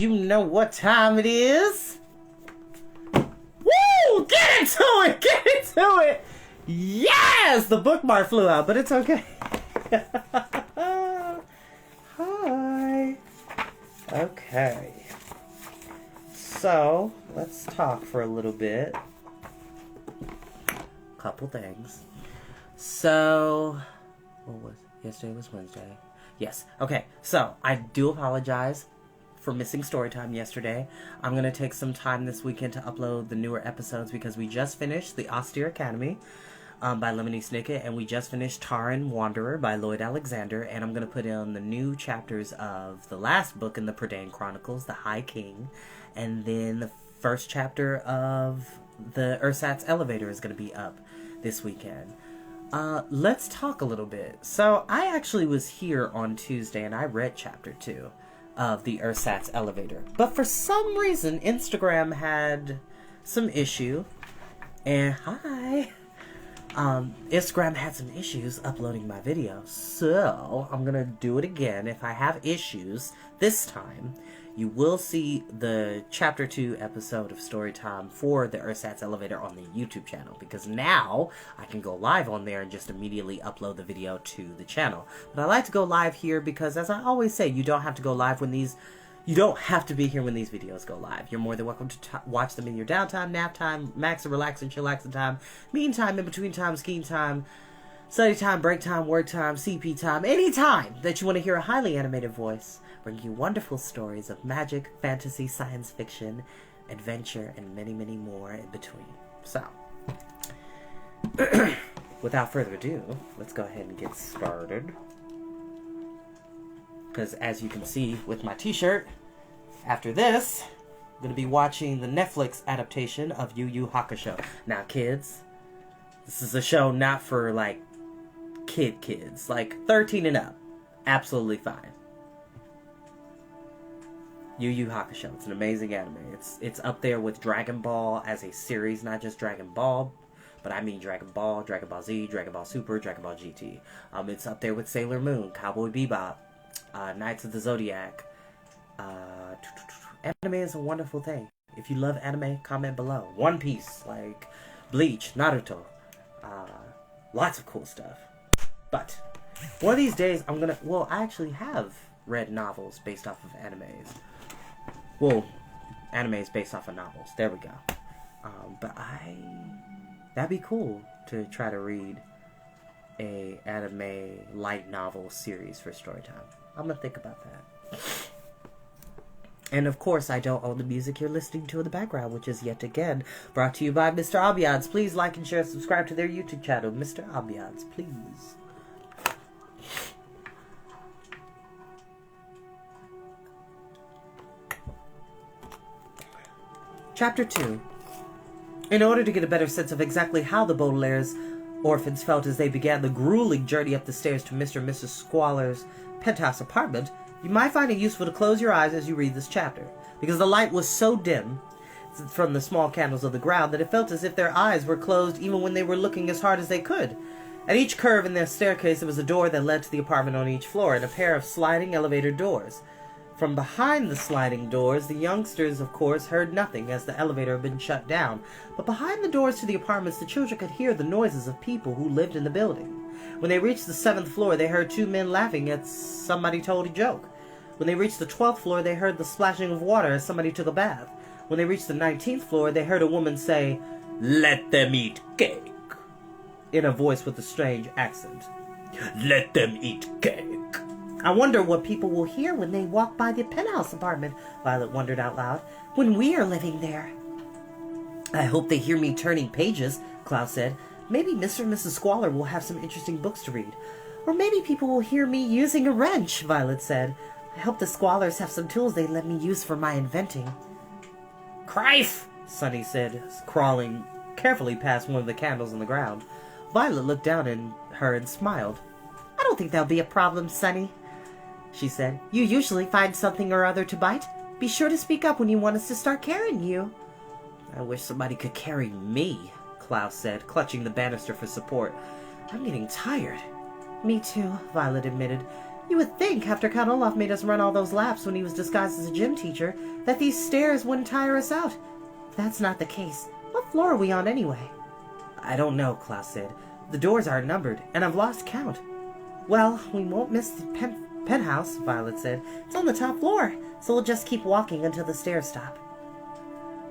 You know what time it is? Woo! Get into it! Get into it! Yes! The bookmark flew out, but it's okay. Hi. Okay. So, let's talk for a little bit. Couple things. So, yesterday was Wednesday. Yes. Okay. So, I do apologize for missing Storytime yesterday. I'm going to take some time this weekend to upload the newer episodes because we just finished The Austere Academy by Lemony Snicket, and we just finished Taran Wanderer by Lloyd Alexander, and I'm going to put in the new chapters of the last book in the Prydain Chronicles, The High King, and then the first chapter of the Ersatz Elevator is going to be up this weekend. Let's talk a little bit. So, I actually was here on Tuesday, and I read chapter 2 of the Ersatz Elevator. But for some reason, Instagram had some issue. And hi! Instagram had some issues uploading my video. So, I'm gonna do it again. If I have issues this time, you will see the chapter 2 episode of Storytime for the Ersatz Elevator on the YouTube channel, because now I can go live on there and just immediately upload the video to the channel. But I like to go live here because, as I always say, you don't have to go live when these... You don't have to be here when these videos go live. You're more than welcome to watch them in your downtime, nap time, max and relax and chillaxing time, mean time, in between time, skiing time, study time, break time, work time, CP time, any time that you want to hear a highly animated voice bring you wonderful stories of magic, fantasy, science fiction, adventure, and many, many more in between. So, without further ado, let's go ahead and get started. Because as you can see with my t-shirt, after this, I'm going to be watching the Netflix adaptation of Yu Yu Hakusho. Now, kids, this is a show not for, like, kids. Like, 13 and up. Absolutely fine. Yu Yu Hakusho. It's an amazing anime. It's up there with Dragon Ball as a series, not just Dragon Ball, but I mean Dragon Ball, Dragon Ball Z, Dragon Ball Super, Dragon Ball GT. It's up there with Sailor Moon, Cowboy Bebop, Knights of the Zodiac. Anime is a wonderful thing. If you love anime, comment below. One Piece, like Bleach, Naruto, lots of cool stuff. But one of these days, I actually have read novels based off of animes. Well, animes based off of novels. There we go. But that'd be cool to try to read a anime light novel series for Storytime. I'm gonna think about that. And of course, I don't own the music you're listening to in the background, which is yet again brought to you by Mr. Ambiance. Please like and share, subscribe to their YouTube channel, Mr. Ambiance, please. Chapter 2. In order to get a better sense of exactly how the Baudelaire's orphans felt as they began the grueling journey up the stairs to Mr. and Mrs. Squalor's penthouse apartment, you might find it useful to close your eyes as you read this chapter, because the light was so dim from the small candles of the ground that it felt as if their eyes were closed even when they were looking as hard as they could. At each curve in their staircase there was a door that led to the apartment on each floor, and a pair of sliding elevator doors. From behind the sliding doors, the youngsters, of course, heard nothing as the elevator had been shut down. But behind the doors to the apartments, the children could hear the noises of people who lived in the building. When they reached the 7th floor, they heard 2 men laughing as somebody told a joke. When they reached the 12th floor, they heard the splashing of water as somebody took a bath. When they reached the 19th floor, they heard a woman say, "Let them eat cake," in a voice with a strange accent. "Let them eat cake." "I wonder what people will hear when they walk by the penthouse apartment," Violet wondered out loud, "when we are living there." "I hope they hear me turning pages," Klaus said. "Maybe Mr. and Mrs. Squalor will have some interesting books to read. Or maybe people will hear me using a wrench," Violet said. "I hope the Squalors have some tools they let me use for my inventing." "Crife!" Sunny said, crawling carefully past one of the candles on the ground. Violet looked down at her and smiled. "I don't think that'll be a problem, Sunny," she said. "You usually find something or other to bite. Be sure to speak up when you want us to start carrying you." "I wish somebody could carry me," Klaus said, clutching the banister for support. "I'm getting tired." "Me too," Violet admitted. You would think, after Count Olaf made us run all those laps when he was disguised as a gym teacher, that these stairs wouldn't tire us out. That's not the case. What floor are we on anyway? I don't know, Klaus said. The doors are numbered, and I've lost count. Well, we won't miss the penthouse, Violet said. It's on the top floor, so we'll just keep walking until the stairs stop.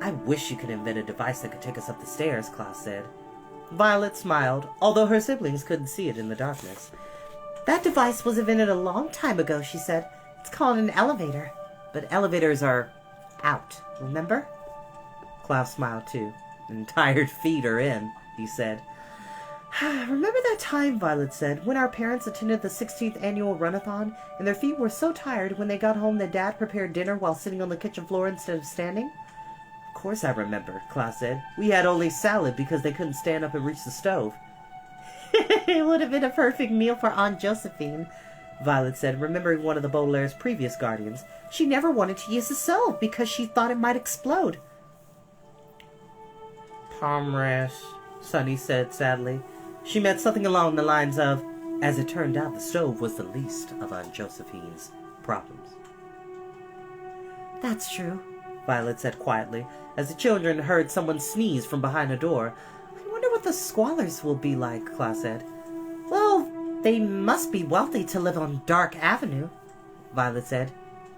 I wish you could invent a device that could take us up the stairs, Klaus said. Violet smiled, although her siblings couldn't see it in the darkness. That device was invented a long time ago, she said. It's called an elevator. But elevators are out, remember? Klaus smiled too. And tired feet are in, he said. Remember that time, Violet said, when our parents attended the 16th annual run-a-thon, and their feet were so tired when they got home that Dad prepared dinner while sitting on the kitchen floor instead of standing? Of course I remember, Klaus said. We had only salad because they couldn't stand up and reach the stove. It would have been a perfect meal for Aunt Josephine, Violet said, remembering one of the Baudelaire's previous guardians. She never wanted to use the stove because she thought it might explode. Pomrash, Sunny said sadly. She meant something along the lines of, as it turned out, the stove was the least of Aunt Josephine's problems. That's true, Violet said quietly, as the children heard someone sneeze from behind a door. I wonder what the Squallers will be like, Klaus said. Well, they must be wealthy to live on Dark Avenue, Violet said.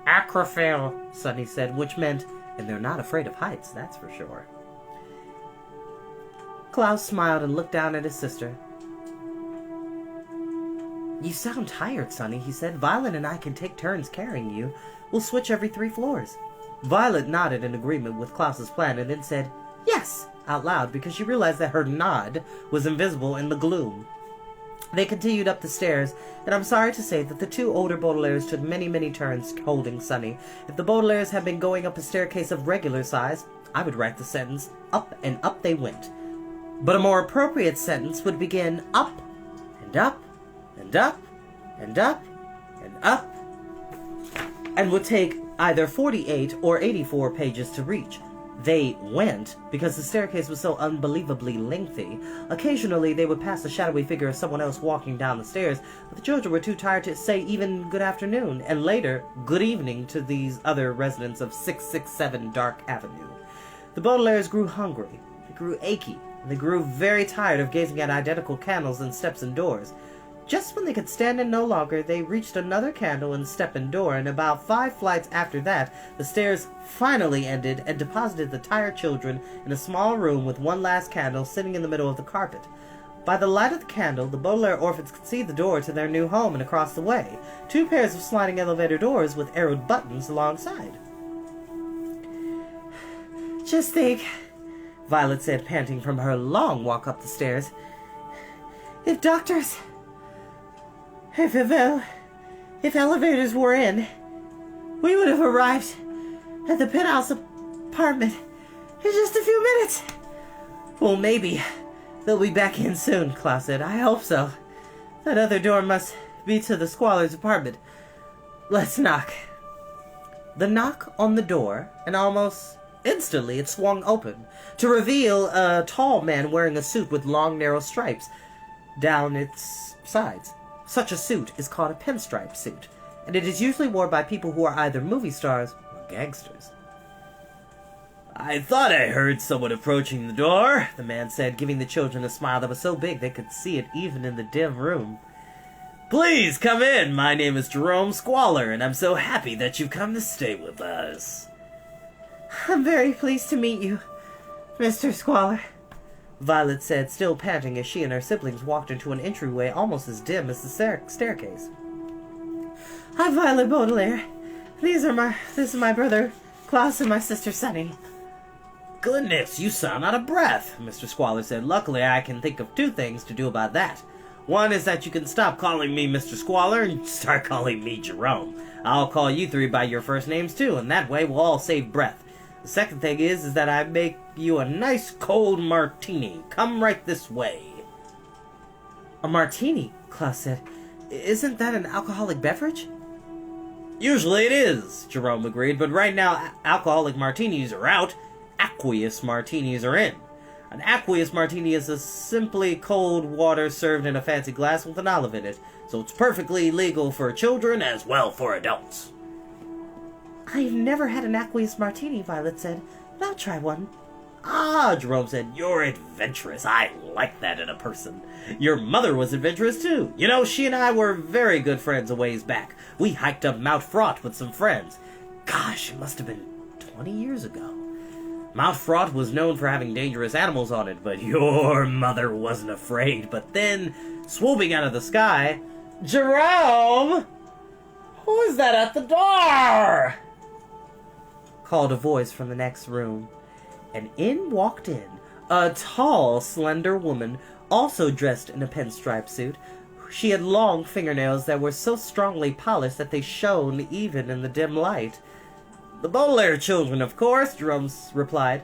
Acrophile, Sunny said, which meant, and they're not afraid of heights, that's for sure. Klaus smiled and looked down at his sister. You sound tired, Sunny, he said. Violet and I can take turns carrying you. We'll switch every 3 floors. Violet nodded in agreement with Klaus's plan and then said, yes, out loud, because she realized that her nod was invisible in the gloom. They continued up the stairs, and I'm sorry to say that the 2 older Baudelaires took many, many turns holding Sunny. If the Baudelaires had been going up a staircase of regular size, I would write the sentence, up and up they went. But a more appropriate sentence would begin, up, and up, and up, and up, and up, and would take either 48 or 84 pages to reach. They went because the staircase was so unbelievably lengthy. Occasionally, they would pass the shadowy figure of someone else walking down the stairs, but the children were too tired to say even good afternoon, and later, good evening to these other residents of 667 Dark Avenue. The Baudelaires grew hungry, they grew achy, and they grew very tired of gazing at identical candles and steps and doors. Just when they could stand it no longer, they reached another candle and step and door, and about 5 flights after that, the stairs finally ended and deposited the tired children in a small room with one last candle sitting in the middle of the carpet. By the light of the candle, the Baudelaire orphans could see the door to their new home and across the way, 2 pairs of sliding elevator doors with arrowed buttons alongside. Just think, Violet said, panting from her long walk up the stairs. If elevators were in, we would have arrived at the penthouse apartment in just a few minutes. Well, maybe they'll be back in soon, Klaus said. I hope so. That other door must be to the Squaller's apartment. Let's knock. The knock on the door, and almost instantly it swung open, to reveal a tall man wearing a suit with long, narrow stripes down its sides. Such a suit is called a pinstripe suit, and it is usually worn by people who are either movie stars or gangsters. I thought I heard someone approaching the door, the man said, giving the children a smile that was so big they could see it even in the dim room. Please come in. My name is Jerome Squaller, and I'm so happy that you've come to stay with us. I'm very pleased to meet you, Mr. Squaller, Violet said, still panting as she and her siblings walked into an entryway almost as dim as the staircase. I'm Violet Baudelaire. This is my brother, Klaus, and my sister, Sunny. Goodness, you sound out of breath, Mr. Squaller said. Luckily, I can think of 2 things to do about that. One is that you can stop calling me Mr. Squaller and start calling me Jerome. I'll call you 3 by your first names, too, and that way we'll all save breath. The second thing is that I make you a nice cold martini. Come right this way. A martini, Klaus said. Isn't that an alcoholic beverage? Usually it is, Jerome agreed, but right now alcoholic martinis are out. Aqueous martinis are in. An aqueous martini is a simply cold water served in a fancy glass with an olive in it, so it's perfectly legal for children as well for adults. I've never had an aqueous martini, Violet said, but I'll try one. Ah, Jerome said, you're adventurous. I like that in a person. Your mother was adventurous, too. You know, she and I were very good friends a ways back. We hiked up Mount Fraught with some friends. Gosh, it must have been 20 years ago. Mount Fraught was known for having dangerous animals on it, but your mother wasn't afraid. But then, swooping out of the sky, Jerome! Who is that at the door? Called a voice from the next room. And in walked a tall, slender woman, also dressed in a pinstripe suit. She had long fingernails that were so strongly polished that they shone even in the dim light. The Baudelaire children, of course, Jerome replied.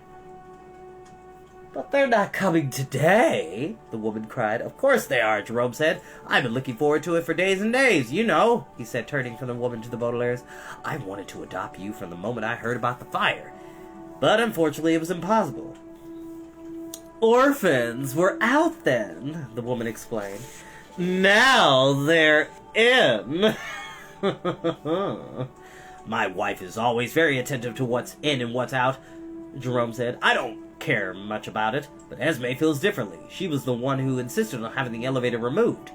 But they're not coming today, the woman cried. Of course they are, Jerome said. I've been looking forward to it for days and days, you know, he said, turning from the woman to the Baudelaires. I wanted to adopt you from the moment I heard about the fire. But unfortunately, it was impossible. Orphans were out then, the woman explained. Now they're in. My wife is always very attentive to what's in and what's out, Jerome said. I don't care much about it, but Esme feels differently. She was the one who insisted on having the elevator removed.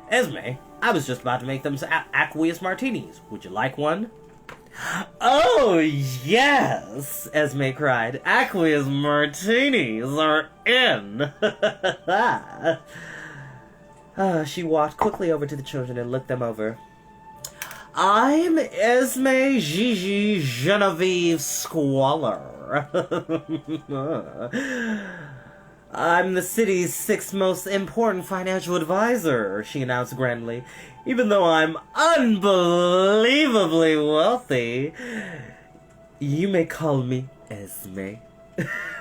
Esme, I was just about to make them aqueous martinis. Would you like one? Oh, yes, Esme cried. Aqueous martinis are in. She walked quickly over to the children and looked them over. I'm Esme Gigi Genevieve Squalor. I'm the city's 6th most important financial advisor, she announced grandly. Even though I'm unbelievably wealthy, you may call me Esme.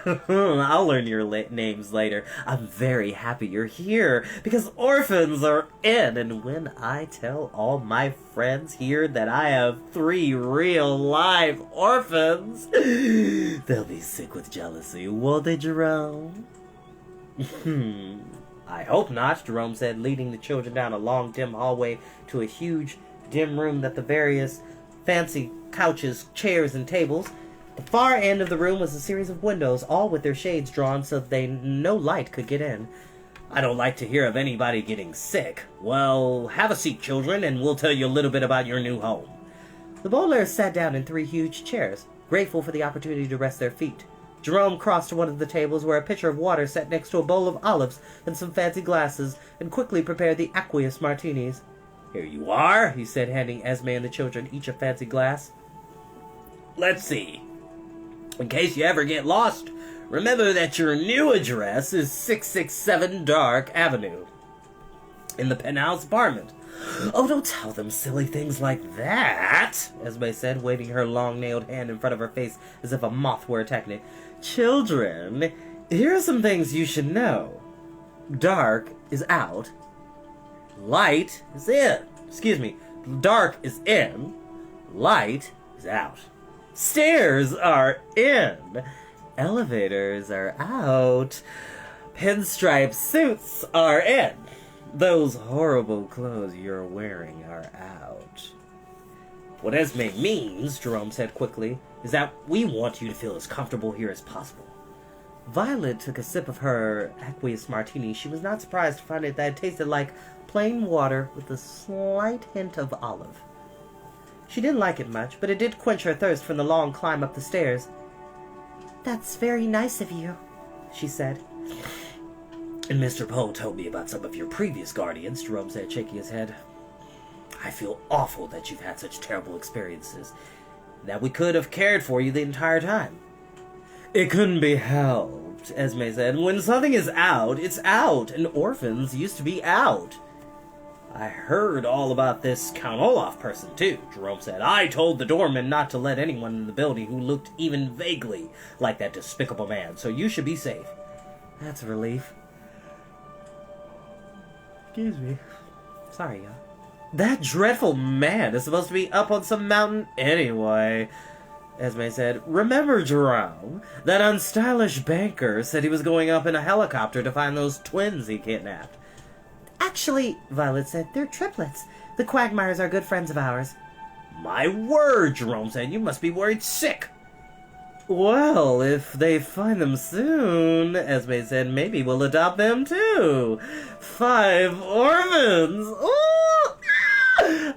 I'll learn your names later. I'm very happy you're here, because orphans are in, and when I tell all my friends here that I have 3 real live orphans, they'll be sick with jealousy, won't they, Jerome? I hope not, Jerome said, leading the children down a long, dim hallway to a huge, dim room that the various fancy couches, chairs, and tables. The far end of the room was a series of windows, all with their shades drawn so that no light could get in. I don't like to hear of anybody getting sick. Well, have a seat, children, and we'll tell you a little bit about your new home. The Baudelaires sat down in 3 huge chairs, grateful for the opportunity to rest their feet. Jerome crossed to one of the tables where a pitcher of water sat next to a bowl of olives and some fancy glasses, and quickly prepared the aqueous martinis. Here you are, he said, handing Esme and the children each a fancy glass. Let's see. In case you ever get lost, remember that your new address is 667 Dark Avenue, in the penthouse apartment. Oh, don't tell them silly things like that, Esme said, waving her long-nailed hand in front of her face as if a moth were attacking it. Children, here are some things you should know. Dark is out. Light is in. Dark is in. Light is out. Stairs are in. Elevators are out. Pinstripe suits are in. Those horrible clothes you're wearing are out. What Esme means, Jerome said quickly, is that we want you to feel as comfortable here as possible. Violet took a sip of her aqueous martini. She was not surprised to find that it tasted like plain water with a slight hint of olive. She didn't like it much, but it did quench her thirst from the long climb up the stairs. That's very nice of you, she said. And Mr. Poe told me about some of your previous guardians, Jerome said, shaking his head. I feel awful that you've had such terrible experiences, that we could have cared for you the entire time. It couldn't be helped, Esme said. When something is out, it's out, and orphans used to be out. I heard all about this Count Olaf person, too, Jerome said. I told the doorman not to let anyone in the building who looked even vaguely like that despicable man, so you should be safe. That's a relief. Excuse me. Sorry, y'all. That dreadful man is supposed to be up on some mountain anyway. Esme said. Remember, Jerome, that unstylish banker said he was going up in a helicopter to find those twins he kidnapped. Actually, Violet said, they're triplets. The Quagmires are good friends of ours. My word, Jerome said. You must be worried sick. Well, if they find them soon, Esme said, maybe we'll adopt them too. 5 orphans. Ooh!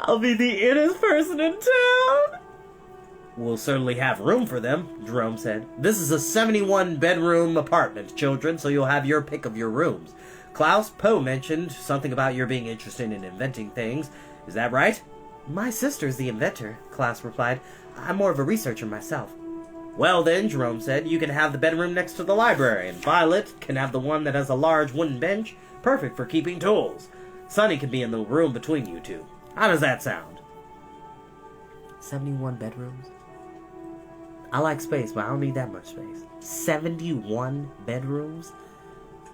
I'll be the innest person in town. We'll certainly have room for them, Jerome said. This is a 71-bedroom apartment, children, so you'll have your pick of your rooms. Klaus, Poe mentioned something about your being interested in inventing things. Is that right? My sister's the inventor, Klaus replied. I'm more of a researcher myself. Well then, Jerome said, you can have the bedroom next to the library, and Violet can have the one that has a large wooden bench, perfect for keeping tools. Sonny can be in the room between you two. How does that sound? 71 bedrooms? I like space, but I don't need that much space. 71 bedrooms?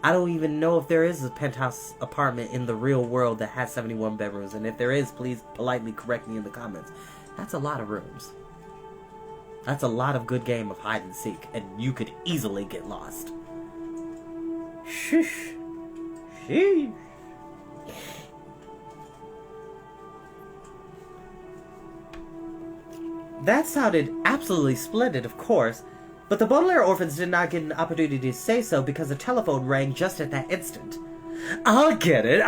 I don't even know if there is a penthouse apartment in the real world that has 71 bedrooms, and if there is, please politely correct me in the comments. That's a lot of rooms. That's a lot of good game of hide and seek, and you could easily get lost. Shush. Sheesh. That sounded absolutely splendid, of course, but the Baudelaire orphans did not get an opportunity to say so because the telephone rang just at that instant. I'll get it,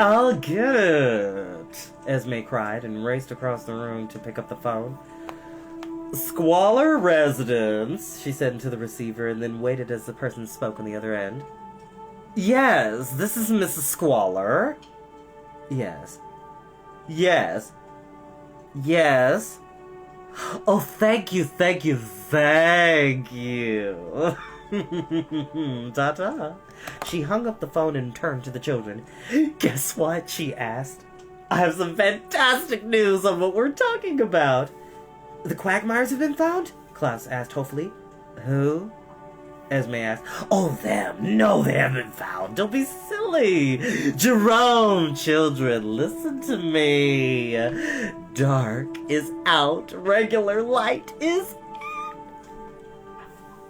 Esme cried and raced across the room to pick up the phone. Squalor Residence, she said into the receiver, and then waited as the person spoke on the other end. Yes, this is Mrs. Squalor. Yes. Yes. Yes. Oh, thank you. Ta-ta. She hung up the phone and turned to the children. Guess what? She asked. I have some fantastic news on what we're talking about. The Quagmires have been found? Klaus asked hopefully. Who? Esme asked. Oh, them. No, they haven't found. Don't be silly. Jerome, children, listen to me. Dark is out. Regular light is in.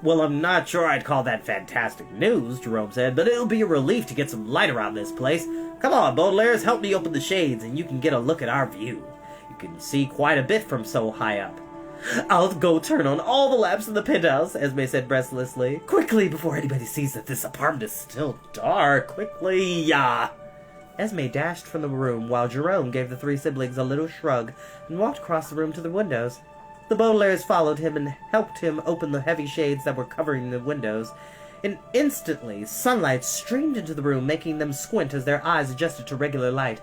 Well, I'm not sure I'd call that fantastic news, Jerome said, but it'll be a relief to get some light around this place. Come on, Baudelaires, help me open the shades and you can get a look at our view. You can see quite a bit from so high up. I'll go turn on all the lamps in the penthouse, Esme said breathlessly. Quickly, before anybody sees that this apartment is still dark. Quickly, yeah. Esme dashed from the room while Jerome gave the 3 siblings a little shrug and walked across the room to the windows. The Baudelaires followed him and helped him open the heavy shades that were covering the windows. And instantly, sunlight streamed into the room, making them squint as their eyes adjusted to regular light.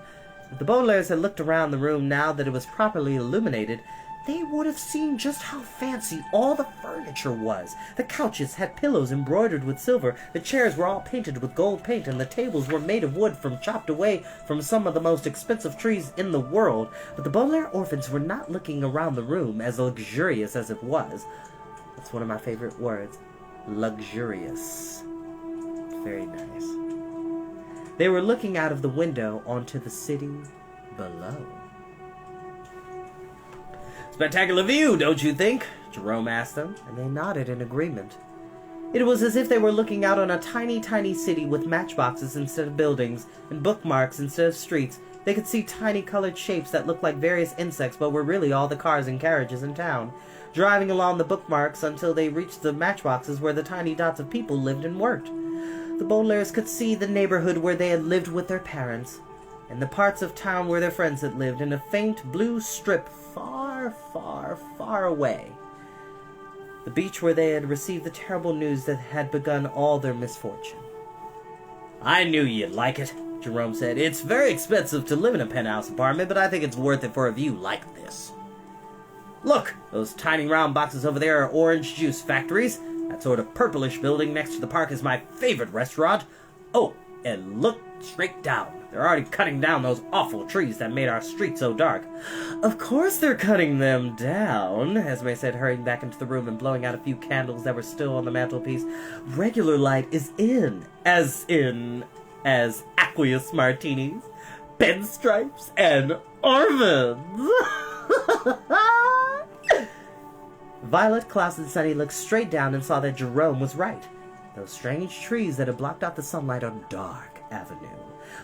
If the Baudelaires had looked around the room now that it was properly illuminated, they would have seen just how fancy all the furniture was. The couches had pillows embroidered with silver, the chairs were all painted with gold paint, and the tables were made of wood chopped away from some of the most expensive trees in the world. But the Baudelaire orphans were not looking around the room as luxurious as it was. That's one of my favorite words. Luxurious. Very nice. They were looking out of the window onto the city below. Spectacular view, don't you think? Jerome asked them, and they nodded in agreement. It was as if they were looking out on a tiny, tiny city with matchboxes instead of buildings, and bookmarks instead of streets. They could see tiny colored shapes that looked like various insects, but were really all the cars and carriages in town, driving along the bookmarks until they reached the matchboxes where the tiny dots of people lived and worked. The Baudelaires could see the neighborhood where they had lived with their parents, and the parts of town where their friends had lived, in a faint blue strip far, far, far away. The beach where they had received the terrible news that had begun all their misfortune. I knew you'd like it, Jerome said. It's very expensive to live in a penthouse apartment, but I think it's worth it for a view like this. Look, those tiny round boxes over there are orange juice factories. That sort of purplish building next to the park is my favorite restaurant. Oh, and look straight down. They're already cutting down those awful trees that made our street so dark. Of course they're cutting them down, Esme said, hurrying back into the room and blowing out a few candles that were still on the mantelpiece. Regular light is in aqueous martinis, pinstripes, and orphans. Violet, Klaus, and Sunny looked straight down and saw that Jerome was right. Those strange trees that had blocked out the sunlight on Dark Avenue,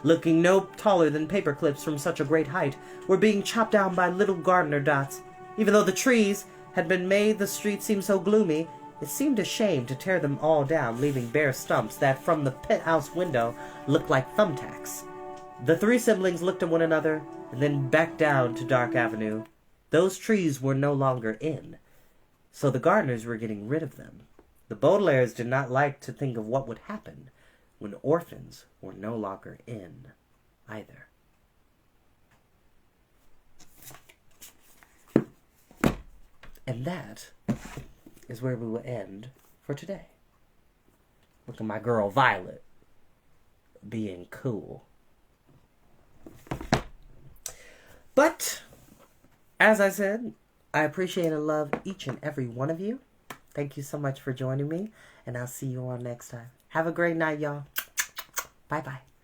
looking no taller than paper clips from such a great height, were being chopped down by little gardener dots. Even though the trees had been made the street seem so gloomy, it seemed a shame to tear them all down, leaving bare stumps that, from the penthouse window, looked like thumbtacks. The three siblings looked at one another, and then back down to Dark Avenue. Those trees were no longer in, so the gardeners were getting rid of them. The Baudelaires did not like to think of what would happen when orphans were no longer in, either. And that is where we will end for today. Look at my girl Violet being cool. But, as I said, I appreciate and love each and every one of you. Thank you so much for joining me, and I'll see you all next time. Have a great night, y'all. Bye-bye.